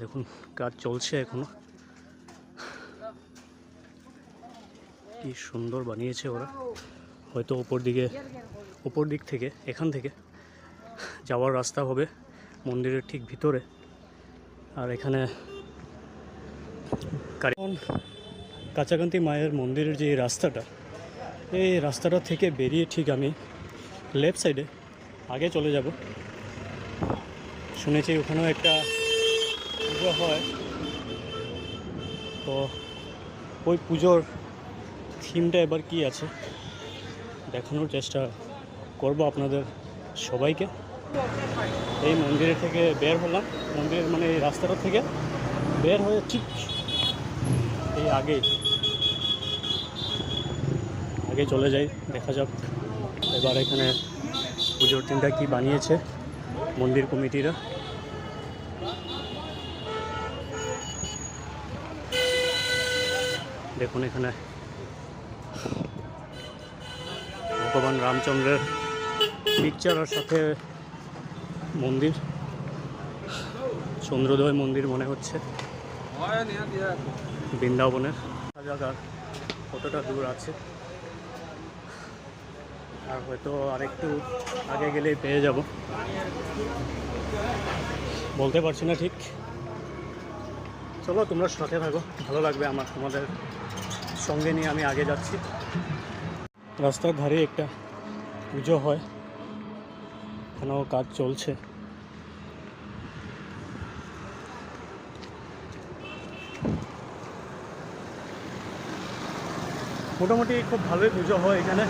দেখুন কাজ চলছে এখনো। কি সুন্দর বানিয়েছে ওরা। হয়তো উপর দিক থেকে এখান থেকে যাওয়ার রাস্তা হবে মন্দিরের ঠিক ভিতরে। আর এখানে কাছাকান্তি মায়ের মন্দিরের যে রাস্তাটা, এই রাস্তাটা থেকে বেরিয়ে ঠিক আমি লেফট সাইডে আগে চলে যাব। শুনেছি ওখানেও একটা পুজো হয়, তো ওই পুজোর থিমটা এবার কি আছে দেখানোর চেষ্টা করব আপনাদের সবাইকে। এই মন্দিরের থেকে বের হলাম, মন্দিরের মানে এই রাস্তাটা থেকে বের হয়ে ঠিক এই আগে চলে যাই। দেখা যাক এবার এখানে পুজোর থিমটা কি বানিয়েছে মন্দির কমিটিরা। দেখুন এখানে ভগবান রামচন্দ্রের পিকচার আর সাথে মন্দির, চন্দ্রোদয় মন্দির মনে হচ্ছে বৃন্দাবনের। জায়গার কতটা দূর আছে, আর হয়তো আরেকটু আগে গেলেই পেয়ে যাব, বলতে পারছি না ঠিক। চলো তোমরা সাথে থাকো, ভালো লাগবে আমার তোমাদের সঙ্গে নিয়ে আমি আগে যাচ্ছি। রাস্তার ধারে একটা পুজো হয়, এখানেও কাজ চলছে। মোটামুটি খুব ভালোই পুজো হয় এখানে।